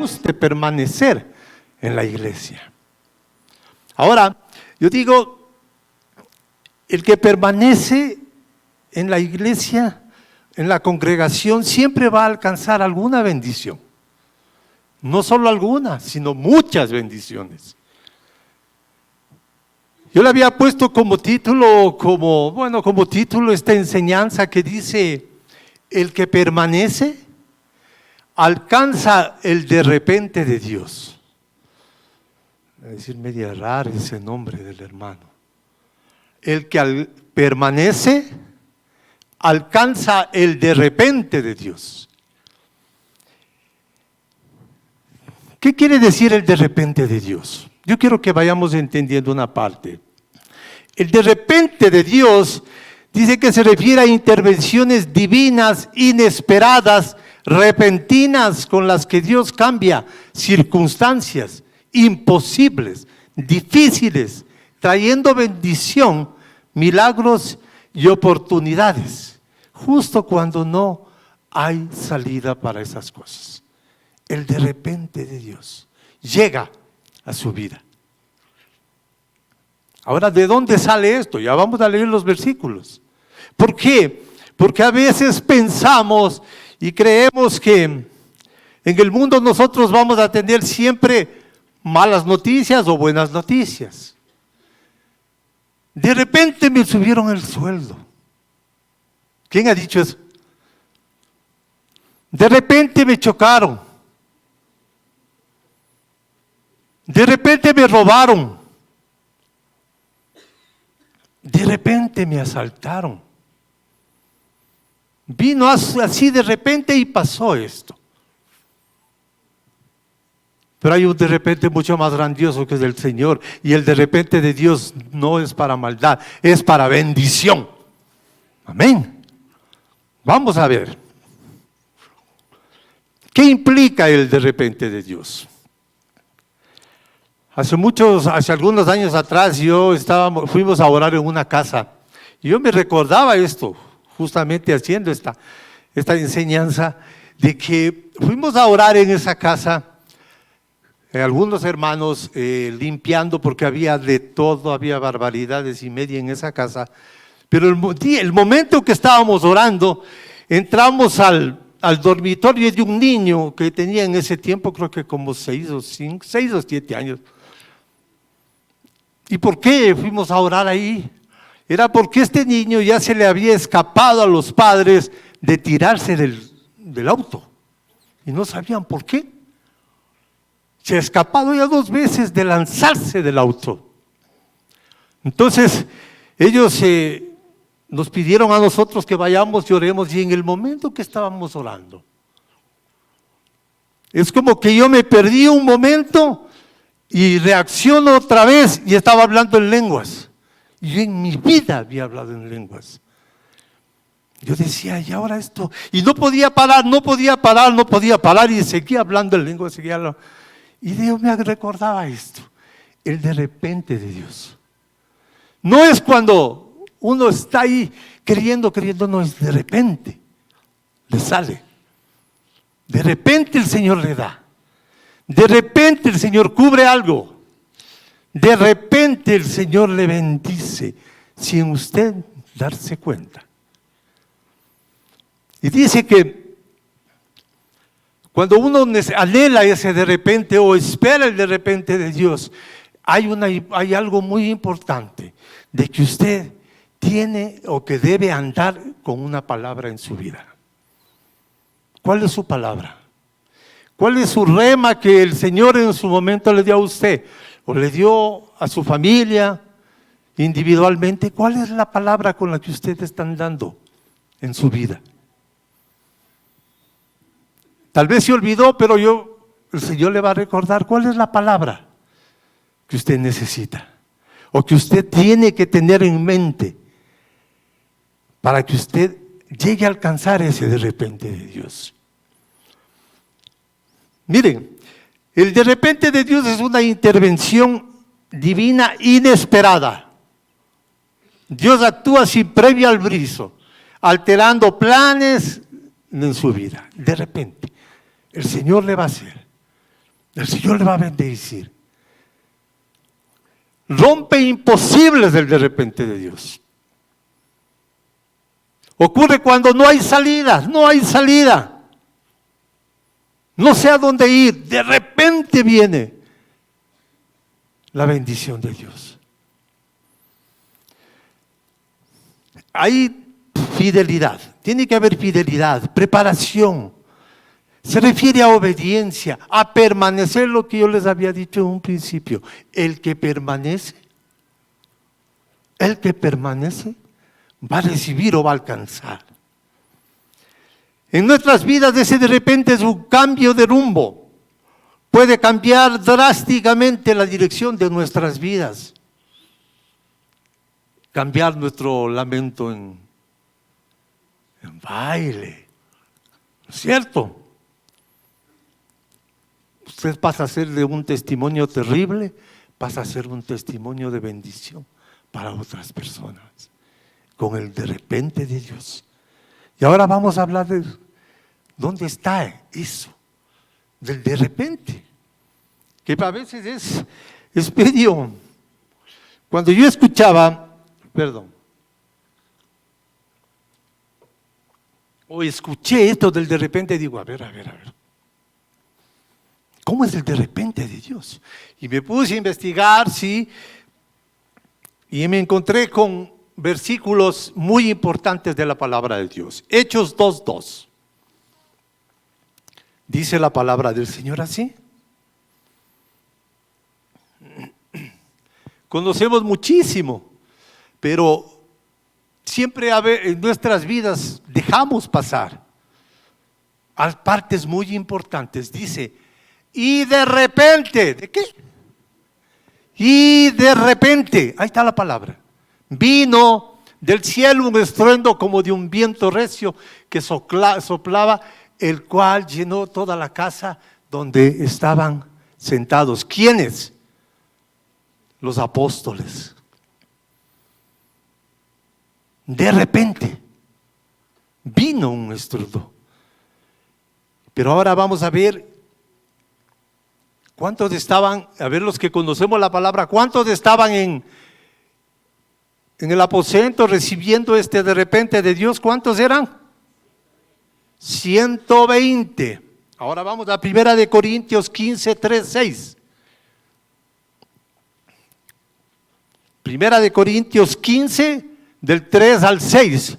debemos de permanecer en la iglesia. Ahora, yo digo, el que permanece en la iglesia, en la congregación, siempre va a alcanzar alguna bendición. No solo alguna, sino muchas bendiciones. Yo le había puesto como título esta enseñanza que dice: el que permanece alcanza el de repente de Dios. Voy a decir media rara ese nombre del hermano. El que permanece alcanza el de repente de Dios. ¿Qué quiere decir el de repente de Dios? Yo quiero que vayamos entendiendo una parte. El de repente de Dios dice que se refiere a intervenciones divinas, inesperadas, repentinas, con las que Dios cambia circunstancias imposibles, difíciles, trayendo bendición, milagros y oportunidades, justo cuando no hay salida para esas cosas. El de repente de Dios llega a su vida. Ahora, ¿de dónde sale esto? Ya vamos a leer los versículos. ¿Por qué? Porque a veces pensamos y creemos que en el mundo nosotros vamos a tener siempre malas noticias o buenas noticias. De repente me subieron el sueldo. ¿Quién ha dicho eso? De repente me chocaron. De repente me robaron. De repente me asaltaron. Vino así de repente y pasó esto. Pero hay un de repente mucho más grandioso que es del Señor. Y el de repente de Dios no es para maldad, es para bendición. Amén. Vamos a ver. ¿Qué implica el de repente de Dios? Hace algunos años atrás fuimos a orar en una casa. Y yo me recordaba esto, justamente haciendo esta enseñanza, de que fuimos a orar en esa casa, algunos hermanos limpiando, porque había de todo, había barbaridades y media en esa casa. Pero el momento que estábamos orando, entramos al dormitorio de un niño que tenía en ese tiempo, creo que como 6 o 7 años. ¿Y por qué fuimos a orar ahí? Era porque este niño ya se le había escapado a los padres de tirarse del auto. Y no sabían por qué. Se ha escapado ya 2 veces de lanzarse del auto. Entonces, ellos nos pidieron a nosotros que vayamos y oremos, y en el momento que estábamos orando, es como que yo me perdí un momento y reacciono otra vez y estaba hablando en lenguas. Yo en mi vida había hablado en lenguas. Yo decía, y ahora esto, y no podía parar, y seguía hablando en lenguas, y Dios me recordaba esto, el de repente de Dios. No es cuando uno está ahí creyendo, no, es de repente, le sale. De repente el Señor le da. De repente el Señor cubre algo. De repente el Señor le bendice sin usted darse cuenta. Y dice que cuando uno anhela ese de repente o espera el de repente de Dios, hay algo muy importante, de que usted tiene o que debe andar con una palabra en su vida. ¿Cuál es su palabra? ¿Cuál es su rema que el Señor en su momento le dio a usted? ¿O le dio a su familia individualmente? ¿Cuál es la palabra con la que usted está andando en su vida? Tal vez se olvidó, pero el Señor le va a recordar cuál es la palabra que usted necesita o que usted tiene que tener en mente para que usted llegue a alcanzar ese de repente de Dios. Miren, el de repente de Dios es una intervención divina inesperada. Dios actúa sin previo aviso, alterando planes en su vida. De repente, el Señor le va a hacer. El Señor le va a bendecir. Rompe imposibles del de repente de Dios. Ocurre cuando no hay salida, no hay salida. No sé a dónde ir. De repente viene la bendición de Dios. Hay fidelidad. Tiene que haber fidelidad, preparación. Se refiere a obediencia, a permanecer, lo que yo les había dicho en un principio. El que permanece va a recibir o va a alcanzar. En nuestras vidas ese de repente es un cambio de rumbo. Puede cambiar drásticamente la dirección de nuestras vidas. Cambiar nuestro lamento en baile. ¿No es cierto? Usted pasa a ser de un testimonio terrible, pasa a ser un testimonio de bendición para otras personas, con el de repente de Dios. Y ahora vamos a hablar de dónde está eso, del de repente, que a veces es medio. Cuando yo escuchaba, o escuché esto del de repente, digo, a ver. ¿Cómo es el de repente de Dios? Y me puse a investigar, sí, y me encontré con versículos muy importantes de la palabra de Dios. Hechos 2:2. Dice la palabra del Señor así. Conocemos muchísimo, pero siempre en nuestras vidas dejamos pasar a partes muy importantes. Dice, y de repente, ¿de qué? Y de repente, ahí está la palabra, vino del cielo un estruendo como de un viento recio que soplaba, el cual llenó toda la casa donde estaban sentados. ¿Quiénes? Los apóstoles. De repente vino un estruendo. Pero ahora vamos a ver cuántos estaban, a ver los que conocemos la palabra, cuántos estaban en el aposento recibiendo este de repente de Dios. ¿Cuántos eran? 120. Ahora vamos a 1 Corintios 15, 3, 6. 1 Corintios 15, del 3 al 6.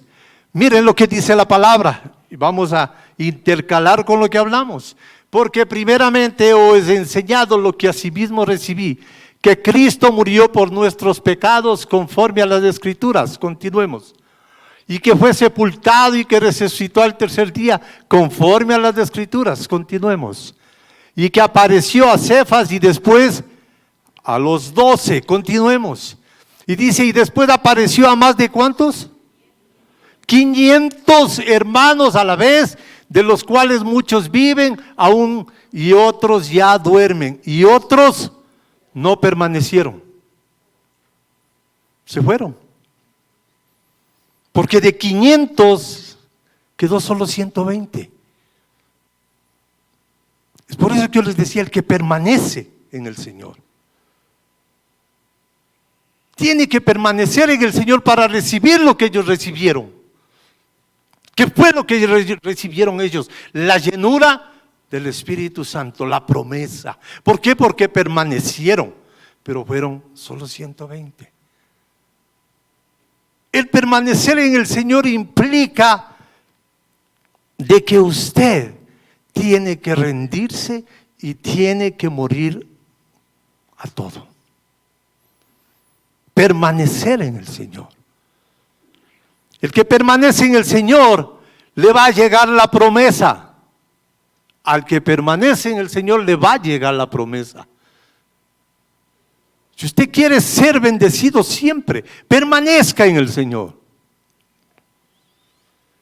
Miren lo que dice la palabra. Y vamos a intercalar con lo que hablamos. Porque primeramente os he enseñado lo que asimismo recibí, que Cristo murió por nuestros pecados conforme a las Escrituras. Continuemos. Y que fue sepultado y que resucitó al tercer día conforme a las Escrituras. Continuemos. Y que apareció a Cefas y después a los 12. Continuemos. Y dice, y después apareció a más de ¿cuántos? 500 hermanos a la vez, de los cuales muchos viven aún y otros ya duermen y otros no permanecieron. Se fueron. Porque de 500 quedó solo 120. Es por eso que yo les decía, el que permanece en el Señor tiene que permanecer en el Señor para recibir lo que ellos recibieron. ¿Qué fue lo que recibieron ellos? La llenura del Espíritu Santo, la promesa. ¿Por qué? Porque permanecieron, pero fueron solo 120. El permanecer en el Señor implica de que usted tiene que rendirse y tiene que morir a todo. Permanecer en el Señor. El que permanece en el Señor, le va a llegar la promesa. Al que permanece en el Señor, le va a llegar la promesa. Si usted quiere ser bendecido siempre, permanezca en el Señor.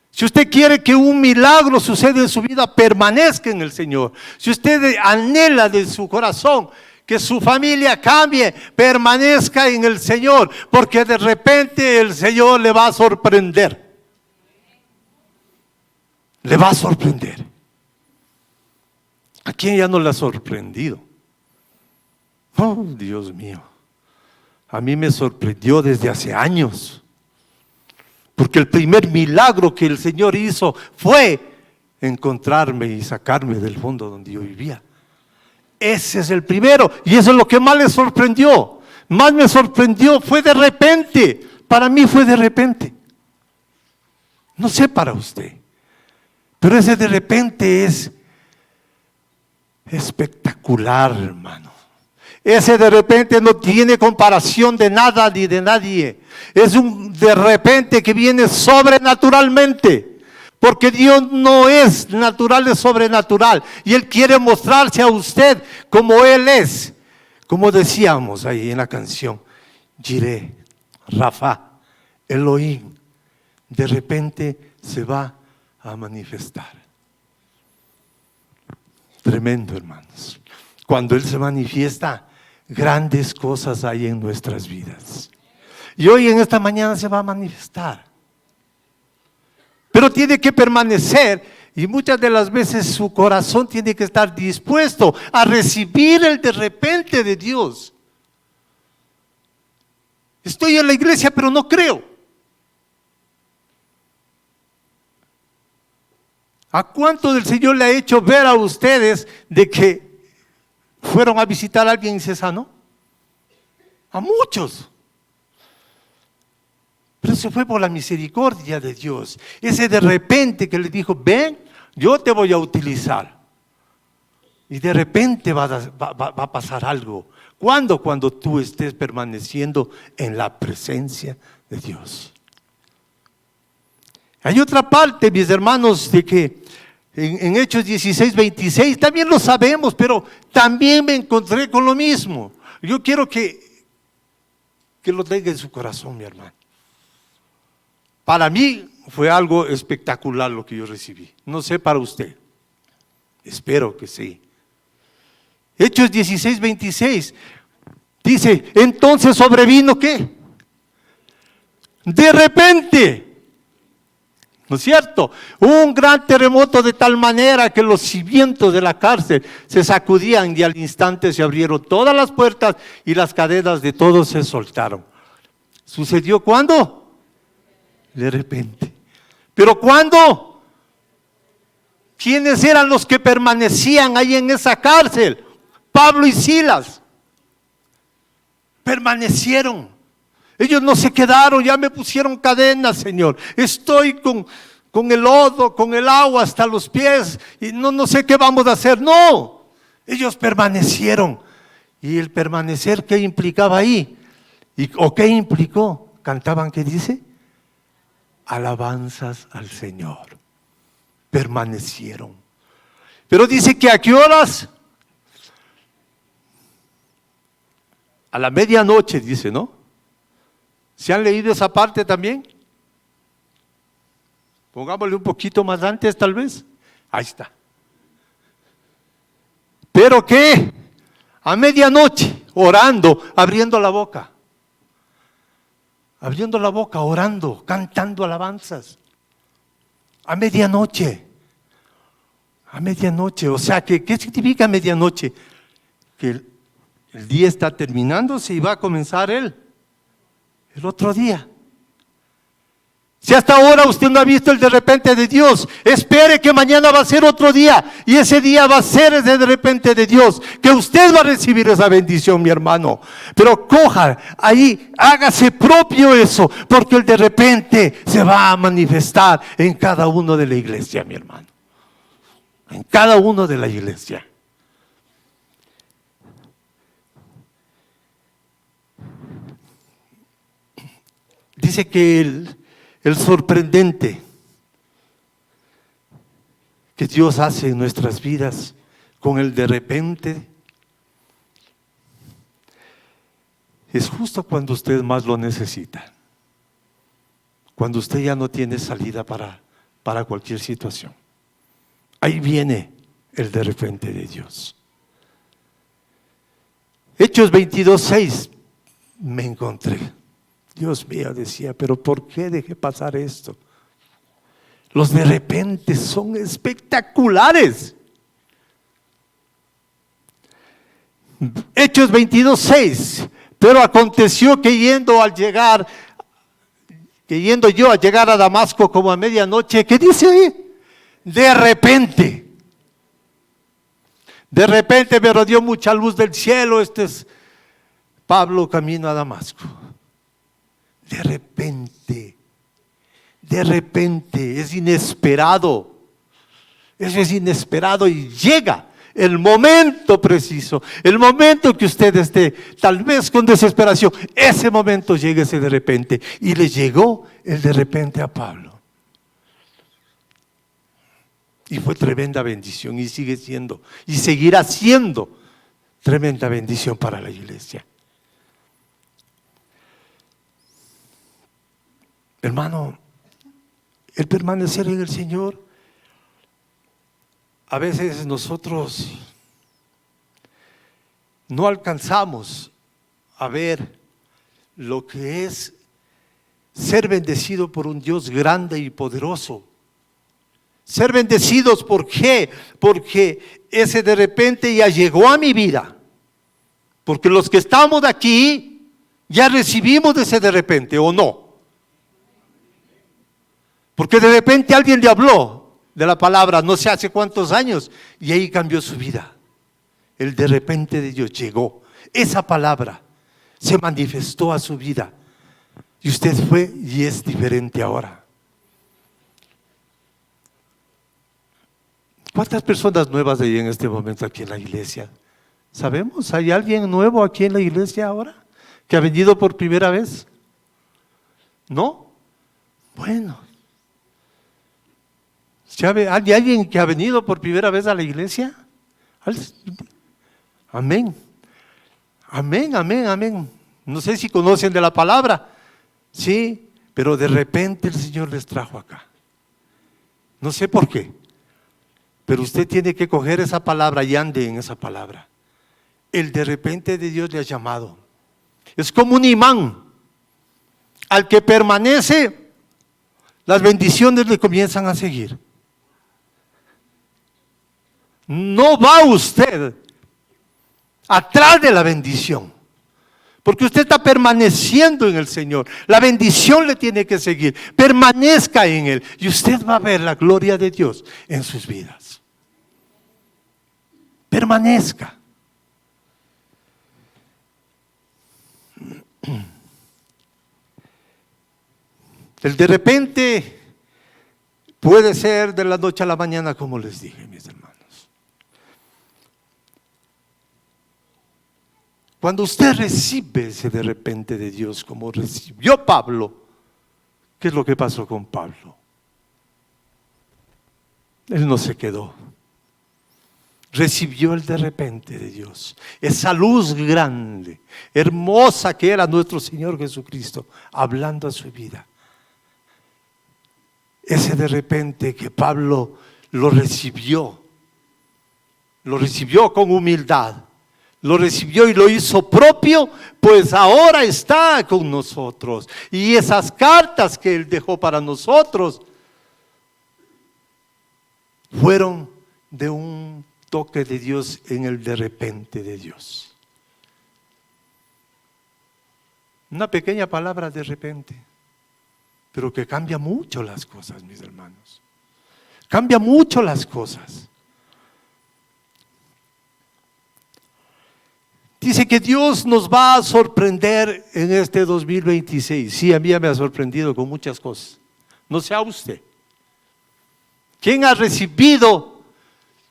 Si usted quiere que un milagro suceda en su vida, permanezca en el Señor. Si usted anhela de su corazón que su familia cambie, permanezca en el Señor, porque de repente el Señor le va a sorprender. Le va a sorprender. ¿A quién ya no le ha sorprendido? Oh, Dios mío, a mí me sorprendió desde hace años, porque el primer milagro que el Señor hizo fue encontrarme y sacarme del fondo donde yo vivía. Ese es el primero, y eso es lo que más le sorprendió. Más me sorprendió, fue de repente. Para mí fue de repente. No sé para usted, pero ese de repente es espectacular, hermano. Ese de repente no tiene comparación de nada ni de nadie. Es un de repente que viene sobrenaturalmente. Porque Dios no es natural, es sobrenatural. Y Él quiere mostrarse a usted como Él es. Como decíamos ahí en la canción, Jireh, Rafa, Elohim. De repente se va a manifestar. Tremendo, hermanos. Cuando Él se manifiesta, grandes cosas hay en nuestras vidas. Y hoy en esta mañana se va a manifestar. Pero tiene que permanecer, y muchas de las veces su corazón tiene que estar dispuesto a recibir el de repente de Dios. Estoy en la iglesia, pero no creo. ¿A cuánto del Señor le ha hecho ver a ustedes de que fueron a visitar a alguien y se sanó? A muchos. Pero se fue por la misericordia de Dios. Ese de repente que le dijo, ven, yo te voy a utilizar. Y de repente va a pasar algo. ¿Cuándo? Cuando tú estés permaneciendo en la presencia de Dios. Hay otra parte, mis hermanos, de que en Hechos 16, 26, también lo sabemos, pero también me encontré con lo mismo. Yo quiero que lo tenga en su corazón, mi hermano. Para mí fue algo espectacular lo que yo recibí. No sé para usted. Espero que sí. Hechos 16, 26. Dice, entonces sobrevino ¿qué? De repente. ¿No es cierto? Un gran terremoto de tal manera que los cimientos de la cárcel se sacudían y al instante se abrieron todas las puertas y las cadenas de todos se soltaron. ¿Sucedió cuándo? De repente. ¿Pero cuándo? ¿Quiénes eran los que permanecían ahí en esa cárcel? Pablo y Silas. Permanecieron. Ellos no se quedaron, ya me pusieron cadenas, Señor. Estoy con el lodo, con el agua hasta los pies y no sé qué vamos a hacer. No, ellos permanecieron. ¿Y el permanecer qué implicaba ahí? ¿O qué implicó? Cantaban, ¿qué dice? Alabanzas al Señor. Permanecieron. Pero dice que ¿a qué horas? A la medianoche, dice, ¿no? ¿Se han leído esa parte también? Pongámosle un poquito más antes, tal vez. Ahí está. ¿Pero qué? A medianoche, orando, abriendo la boca. Abriendo la boca, orando, cantando alabanzas. A medianoche. A medianoche. O sea, ¿qué significa medianoche? Que el día está terminándose y va a comenzar el otro día. Si hasta ahora usted no ha visto el de repente de Dios, espere que mañana va a ser otro día y ese día va a ser el de repente de Dios, que usted va a recibir esa bendición, mi hermano. Pero coja ahí, hágase propio eso, porque el de repente se va a manifestar en cada uno de la iglesia, mi hermano. En cada uno de la iglesia. Dice que el sorprendente que Dios hace en nuestras vidas con el de repente es justo cuando usted más lo necesita, cuando usted ya no tiene salida para cualquier situación. Ahí viene el de repente de Dios. Hechos 22:6 me encontré. Dios mío, decía, pero ¿por qué dejé pasar esto? Los de repente son espectaculares. Hechos 22:6. Pero aconteció que yendo yo a llegar a Damasco como a medianoche, ¿qué dice ahí? De repente me rodeó mucha luz del cielo. Este es Pablo camino a Damasco. De repente, es inesperado. Eso es inesperado y llega el momento preciso, el momento que usted esté tal vez con desesperación, ese momento llega ese de repente. Y le llegó el de repente a Pablo. Y fue tremenda bendición y sigue siendo y seguirá siendo tremenda bendición para la iglesia. Hermano, el permanecer en el Señor, a veces nosotros no alcanzamos a ver lo que es ser bendecido por un Dios grande y poderoso. Ser bendecidos, ¿por qué? Porque ese de repente ya llegó a mi vida. Porque los que estamos aquí ya recibimos ese de repente, ¿o no? Porque de repente alguien le habló de la palabra no sé hace cuántos años y ahí cambió su vida. El de repente de Dios llegó. Esa palabra se manifestó a su vida y usted fue y es diferente ahora. ¿Cuántas personas nuevas hay en este momento aquí en la iglesia? ¿Sabemos? ¿Hay alguien nuevo aquí en la iglesia ahora? ¿Que ha venido por primera vez? ¿No? Bueno. ¿Hay alguien que ha venido por primera vez a la iglesia? Amén. Amén, amén, amén. No sé si conocen de la palabra. Sí, pero de repente el Señor les trajo acá. No sé por qué. Pero usted tiene que coger esa palabra y ande en esa palabra. El de repente de Dios le ha llamado. Es como un imán. Al que permanece, las bendiciones le comienzan a seguir. No va usted atrás de la bendición, porque usted está permaneciendo en el Señor. La bendición le tiene que seguir. Permanezca en Él y usted va a ver la gloria de Dios en sus vidas. Permanezca. El de repente puede ser de la noche a la mañana, como les dije, mis hermanos. Cuando usted recibe ese de repente de Dios, como recibió Pablo, ¿qué es lo que pasó con Pablo? Él no se quedó. Recibió el de repente de Dios. Esa luz grande, hermosa que era nuestro Señor Jesucristo, hablando a su vida. Ese de repente que Pablo lo recibió con humildad. Lo recibió y lo hizo propio, pues ahora está con nosotros. Y esas cartas que Él dejó para nosotros fueron de un toque de Dios en el de repente de Dios. Una pequeña palabra de repente, pero que cambia mucho las cosas, mis hermanos. Cambia mucho las cosas. Dice que Dios nos va a sorprender en este 2026. Sí, a mí ya me ha sorprendido con muchas cosas. No sea usted. ¿Quién ha recibido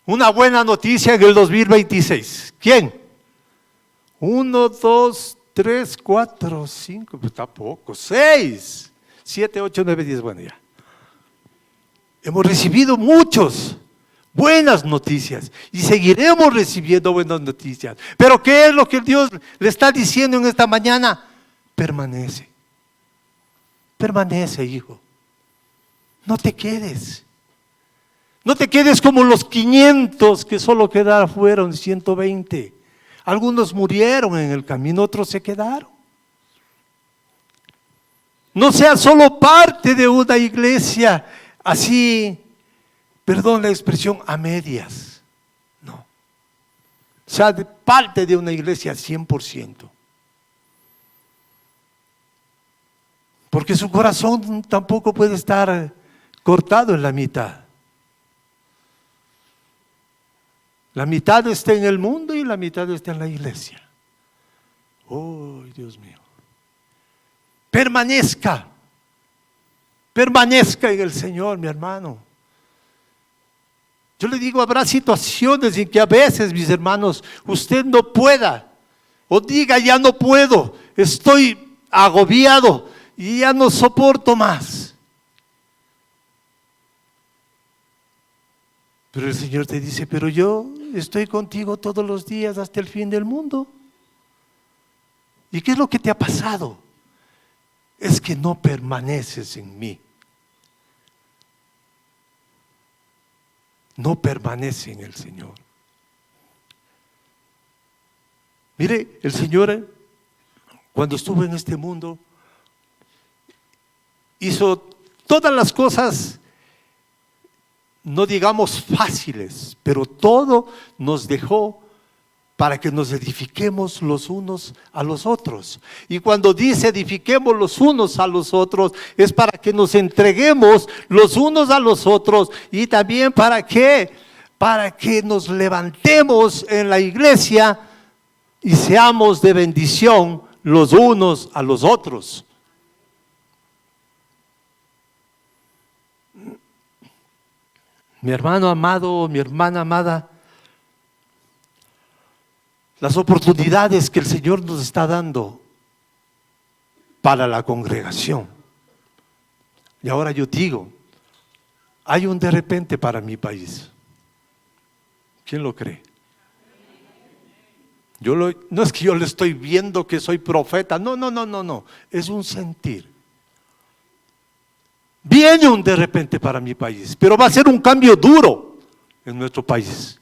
una buena noticia en el 2026? ¿Quién? 1, 2, 3, 4, 5, pues tampoco, 6, 7, 8, 9, 10, bueno ya. Hemos recibido muchos. Buenas noticias y seguiremos recibiendo buenas noticias. Pero ¿qué es lo que Dios le está diciendo en esta mañana? Permanece. Permanece, hijo. No te quedes. No te quedes como los 500 que solo fueron 120. Algunos murieron en el camino, otros se quedaron. No seas solo parte de una iglesia así, perdón la expresión, a medias. No. sea parte de una iglesia 100%. Porque su corazón tampoco puede estar cortado en la mitad. La mitad está en el mundo y la mitad está en la iglesia. ¡Oh, Dios mío! Permanezca en el Señor, mi hermano. Yo le digo, habrá situaciones en que a veces, mis hermanos, usted no pueda, o diga, ya no puedo, estoy agobiado y ya no soporto más. Pero el Señor te dice, pero yo estoy contigo todos los días hasta el fin del mundo. ¿Y qué es lo que te ha pasado? Es que no permaneces en mí. No permanece en el Señor. Mire, el Señor, cuando estuvo en este mundo, hizo todas las cosas, no digamos fáciles, pero todo nos dejó para que nos edifiquemos los unos a los otros. Y cuando dice edifiquemos los unos a los otros, es para que nos entreguemos los unos a los otros. Y también para que nos levantemos en la iglesia y seamos de bendición los unos a los otros. Mi hermano amado, mi hermana amada, las oportunidades que el Señor nos está dando para la congregación. Y ahora yo digo, hay un de repente para mi país. ¿Quién lo cree? No es que yo le estoy viendo que soy profeta, no, es un sentir. Viene un de repente para mi país, pero va a ser un cambio duro en nuestro país.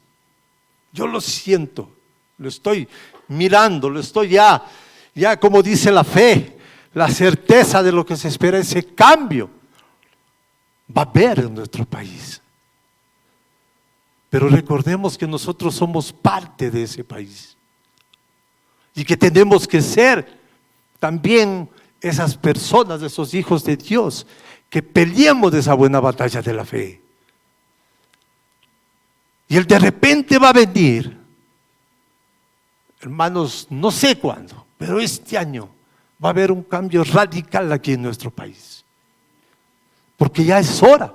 Yo lo siento, lo estoy mirando, lo estoy ya como dice la fe, la certeza de lo que se espera, ese cambio va a haber en nuestro país. Pero recordemos que nosotros somos parte de ese país y que tenemos que ser también esas personas, esos hijos de Dios, que peleemos de esa buena batalla de la fe. Y el de repente va a venir, hermanos, no sé cuándo, pero este año va a haber un cambio radical aquí en nuestro país. Porque ya es hora.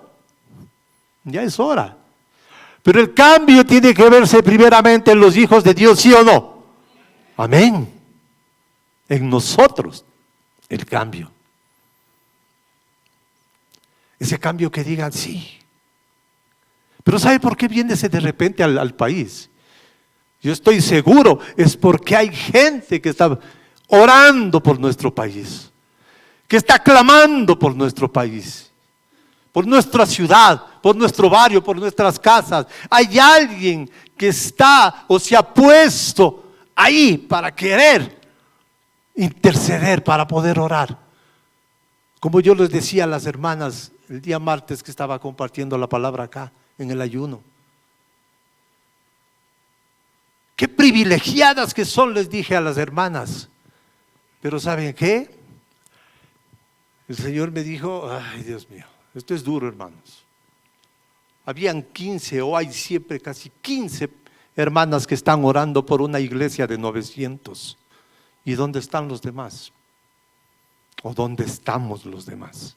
Pero el cambio tiene que verse primeramente en los hijos de Dios, ¿sí o no? Amén. En nosotros, el cambio. Ese cambio que digan sí. Pero ¿sabe por qué viene ese de repente al país? Yo estoy seguro, es porque hay gente que está orando por nuestro país, que está clamando por nuestro país, por nuestra ciudad, por nuestro barrio, por nuestras casas. Hay alguien que está o se ha puesto ahí para querer interceder, para poder orar. Como yo les decía a las hermanas el día martes que estaba compartiendo la palabra acá en el ayuno. Qué privilegiadas que son, les dije a las hermanas. Pero ¿saben qué? El Señor me dijo, ay Dios mío, esto es duro, hermanos. Habían 15 o hay siempre casi 15 hermanas que están orando por una iglesia de 900. ¿Y dónde están los demás? ¿O dónde estamos los demás?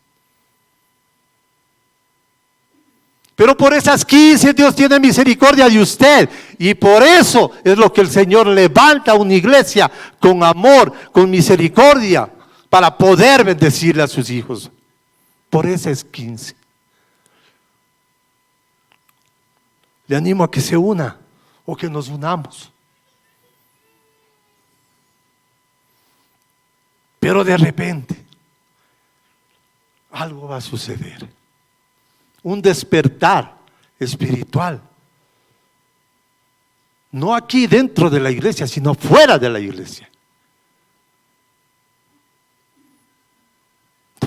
Pero por esas 15 Dios tiene misericordia de usted. Y por eso es lo que el Señor levanta una iglesia con amor, con misericordia, para poder bendecirle a sus hijos. Por esas 15. Le animo a que se una o que nos unamos. Pero de repente algo va a suceder. Un despertar espiritual. No aquí dentro de la iglesia, sino fuera de la iglesia.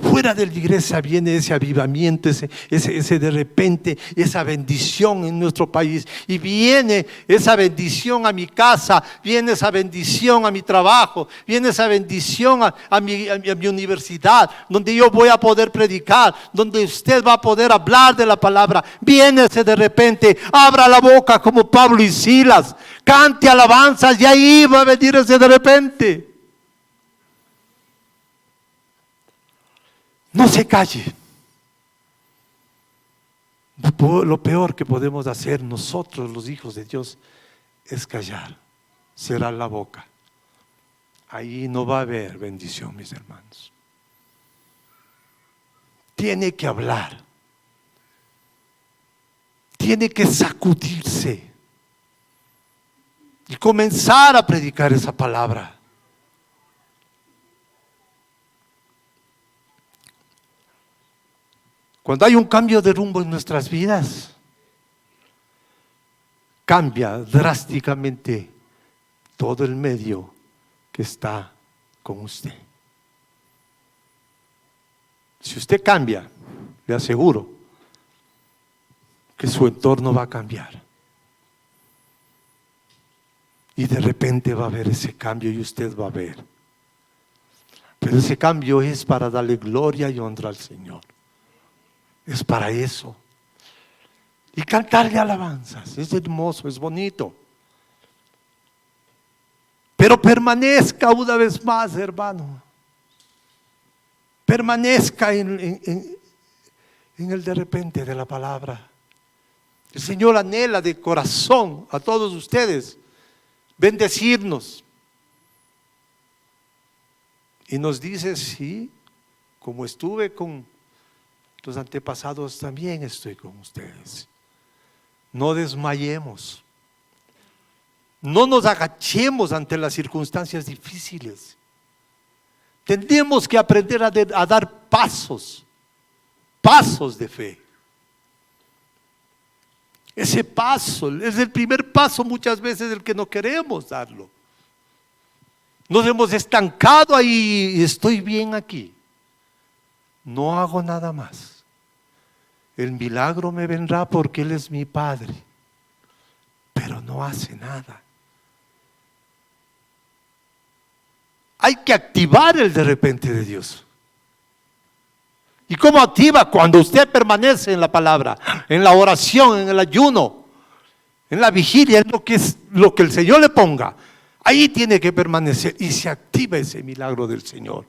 fuera de la iglesia viene ese avivamiento, ese de repente, esa bendición en nuestro país. Y viene esa bendición a mi casa, viene esa bendición a mi trabajo, viene esa bendición a mi universidad, donde yo voy a poder predicar, donde usted va a poder hablar de la palabra. Viene ese de repente, abra la boca como Pablo y Silas, cante alabanzas y ahí va a venir ese de repente. No se calle. Lo peor que podemos hacer nosotros, los hijos de Dios, es callar, cerrar la boca. Ahí no va a haber bendición, mis hermanos. Tiene que hablar. Tiene que sacudirse y comenzar a predicar esa palabra. Cuando hay un cambio de rumbo en nuestras vidas, cambia drásticamente todo el medio que está con usted. Si usted cambia, le aseguro que su entorno va a cambiar. Y de repente va a haber ese cambio y usted va a ver. Pero ese cambio es para darle gloria y honra al Señor. Es para eso. Y cantarle alabanzas, es hermoso, es bonito. Pero permanezca una vez más, hermano. Permanezca en el de repente de la palabra. El Señor anhela de corazón a todos ustedes bendecirnos. Y nos dice, sí, como estuve con los antepasados, también estoy con ustedes. No desmayemos. No nos agachemos ante las circunstancias difíciles. Tenemos que aprender a dar pasos de fe. Ese paso es el primer paso muchas veces el que no queremos darlo. Nos hemos estancado ahí y estoy bien aquí. No hago nada más. El milagro me vendrá porque Él es mi Padre, pero no hace nada. Hay que activar el de repente de Dios. ¿Y cómo activa? Cuando usted permanece en la palabra, en la oración, en el ayuno, en la vigilia, en lo que el Señor le ponga. Ahí tiene que permanecer y se activa ese milagro del Señor.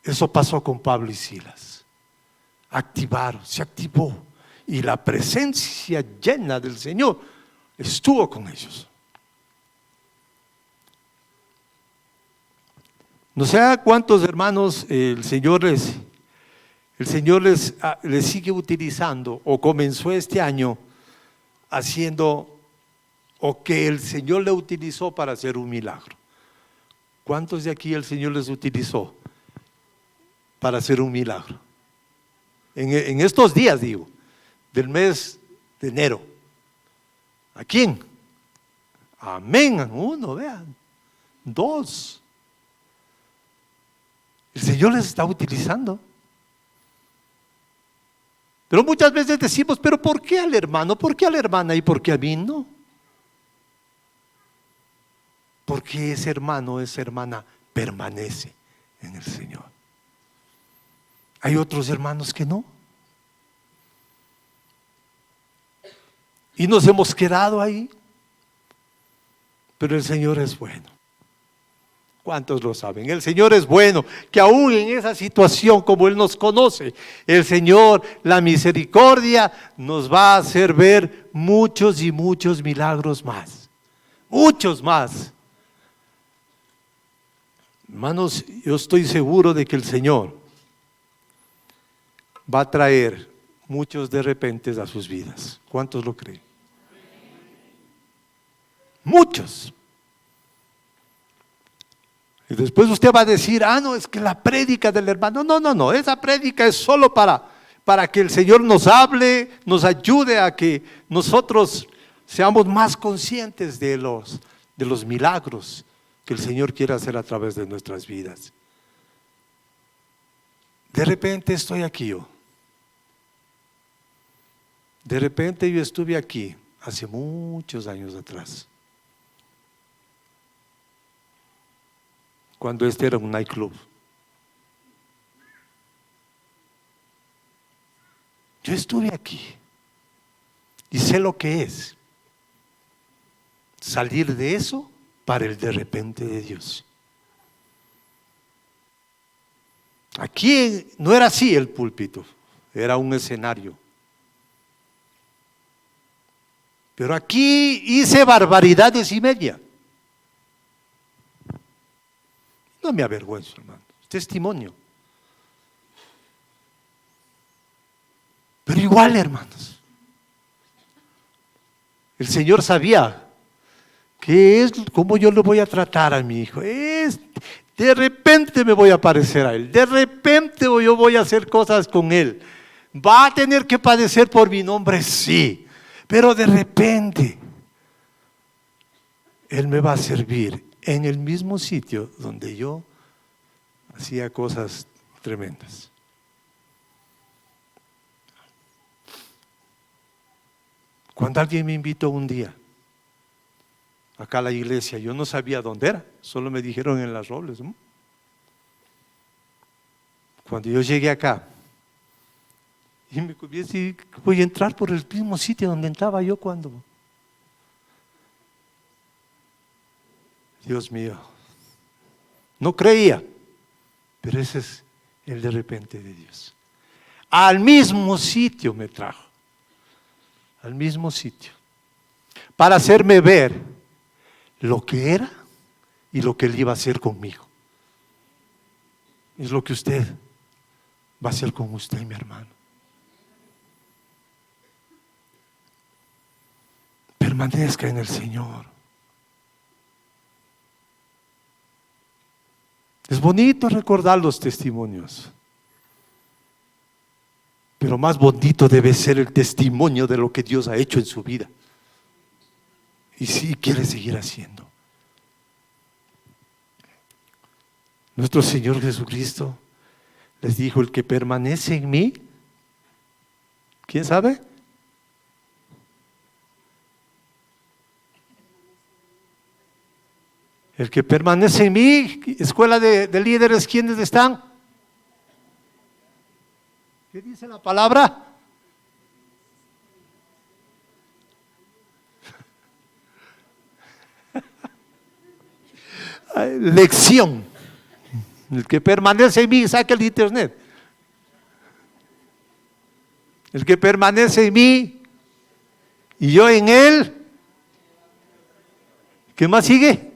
Eso pasó con Pablo y Silas. Activaron, se activó y la presencia llena del Señor estuvo con ellos. No sé a cuántos hermanos el Señor les sigue utilizando o comenzó este año haciendo o que el Señor le utilizó para hacer un milagro. ¿Cuántos de aquí el Señor les utilizó para hacer un milagro? En estos días, digo, del mes de enero. ¿A quién? Amén. Uno, vean. Dos. El Señor les está utilizando. Pero muchas veces decimos, pero ¿por qué al hermano? ¿Por qué a la hermana? ¿Y por qué a mí no? Porque ese hermano, esa hermana permanece en el Señor. Hay otros hermanos que no. Y nos hemos quedado ahí. Pero el Señor es bueno. ¿Cuántos lo saben? El Señor es bueno, que aún en esa situación como Él nos conoce, el Señor, la misericordia, nos va a hacer ver muchos y muchos milagros más. Muchos más. Hermanos, yo estoy seguro de que el Señor va a traer muchos de repente a sus vidas. ¿Cuántos lo creen? Muchos. Y después usted va a decir, no, es que la prédica del hermano. No, esa prédica es solo para que el Señor nos hable, nos ayude a que nosotros seamos más conscientes de los milagros que el Señor quiere hacer a través de nuestras vidas. De repente estoy aquí yo. De repente yo estuve aquí hace muchos años atrás, cuando este era un nightclub. Yo estuve aquí y sé lo que es salir de eso para el de repente de Dios. Aquí no era así el púlpito, era un escenario. Pero aquí hice barbaridades y media. No me avergüenzo, hermano. Testimonio. Pero igual, hermanos, el Señor sabía que es cómo yo lo voy a tratar a mi hijo. De repente me voy a parecer a él. De repente yo voy a hacer cosas con él. ¿Va a tener que padecer por mi nombre? Sí. Pero de repente Él me va a servir en el mismo sitio donde yo hacía cosas tremendas. Cuando alguien me invitó un día acá a la iglesia, yo no sabía dónde era, solo me dijeron en Las Robles, ¿no? Cuando yo llegué acá y me conviene, voy a entrar por el mismo sitio donde entraba yo cuando. Dios mío, no creía, pero ese es el de repente de Dios. Al mismo sitio me trajo, al mismo sitio, para hacerme ver lo que era y lo que Él iba a hacer conmigo. Es lo que usted va a hacer con usted, mi hermano. Permanezca en el Señor. Es bonito recordar los testimonios, pero más bonito debe ser el testimonio de lo que Dios ha hecho en su vida. Y sí quiere seguir haciendo. Nuestro Señor Jesucristo les dijo: el que permanece en mí, ¿quién sabe? El que permanece en mí, escuela de líderes, ¿quiénes están? ¿Qué dice la palabra? Lección. El que permanece en mí, saca el internet. El que permanece en mí y yo en él. ¿Qué más sigue?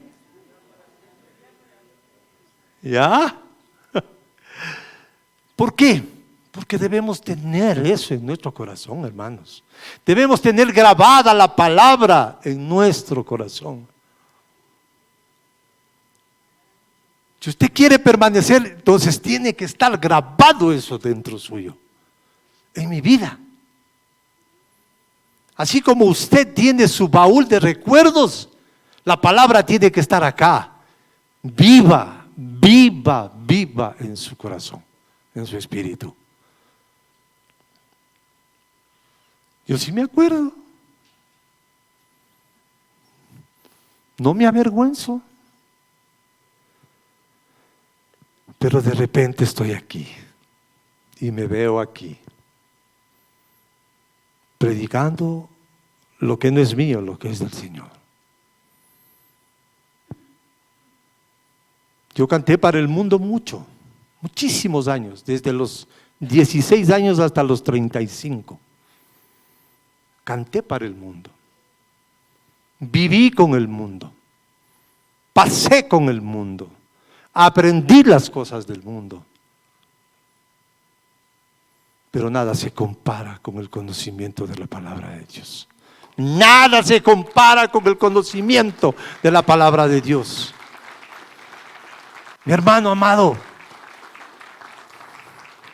¿Ya? ¿Por qué? Porque debemos tener eso en nuestro corazón, hermanos. Debemos tener grabada la palabra en nuestro corazón. Si usted quiere permanecer, entonces tiene que estar grabado eso dentro suyo, en mi vida. Así como usted tiene su baúl de recuerdos, la palabra tiene que estar acá, viva, viva, viva en su corazón, en su espíritu. Yo sí me acuerdo. No me avergüenzo. Pero de repente estoy aquí y me veo aquí, predicando lo que no es mío, lo que es del Señor. Yo canté para el mundo muchísimos años, desde los 16 años hasta los 35. Canté para el mundo. Viví con el mundo. Pasé con el mundo. Aprendí las cosas del mundo. Pero nada se compara con el conocimiento de la palabra de Dios. Nada se compara con el conocimiento de la palabra de Dios. Mi hermano amado,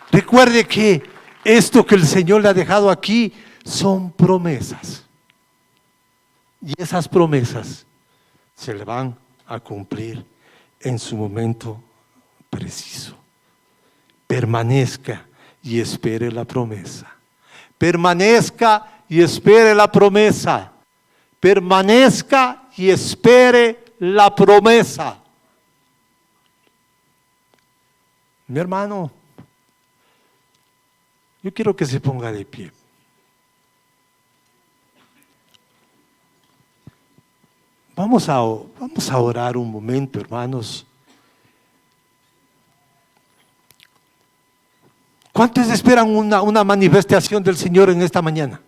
recuerde que esto que el Señor le ha dejado aquí son promesas. Y esas promesas se le van a cumplir en su momento preciso. permanezca y espere la promesa. Permanezca y espere la promesa. Permanezca y espere la promesa. Mi hermano, yo quiero que se ponga de pie. Vamos a orar un momento, hermanos. ¿Cuántos esperan una manifestación del Señor en esta mañana?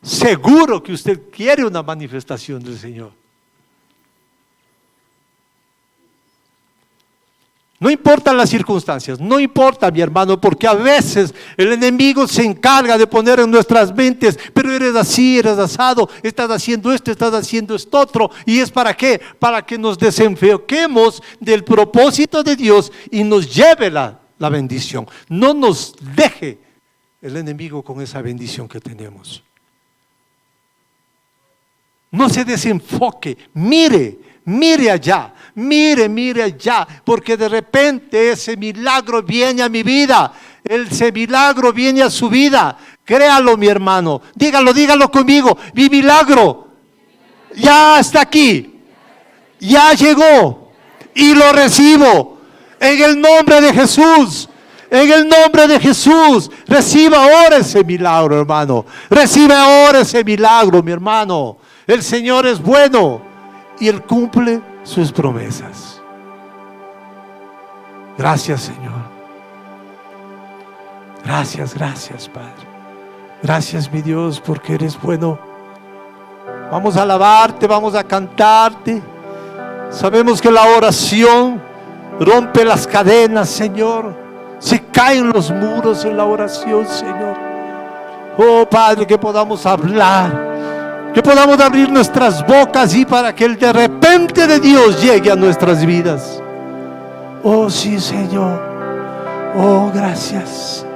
Seguro que usted quiere una manifestación del Señor. No importan las circunstancias, no importa, mi hermano, porque a veces el enemigo se encarga de poner en nuestras mentes, pero eres así, eres asado, estás haciendo esto otro, ¿y es para qué? Para que nos desenfoquemos del propósito de Dios y nos lleve la bendición. No nos deje el enemigo con esa bendición que tenemos. No se desenfoque, mire allá, mire allá, porque de repente ese milagro viene a mi vida, ese milagro viene a su vida. Créalo, mi hermano, dígalo conmigo, mi milagro ya está aquí, ya llegó y lo recibo en el nombre de Jesús. En el nombre de Jesús, reciba ahora ese milagro, hermano. Reciba ahora ese milagro, mi hermano. El Señor es bueno y Él cumple sus promesas. Gracias, Señor. Gracias, Padre. Gracias, mi Dios, porque eres bueno. Vamos a alabarte, vamos a cantarte. Sabemos que la oración rompe las cadenas, Señor. Se caen los muros en la oración, Señor. Oh, Padre, que podamos hablar, que podamos abrir nuestras bocas y para que el de repente de Dios llegue a nuestras vidas. Oh, sí, Señor. Oh, gracias.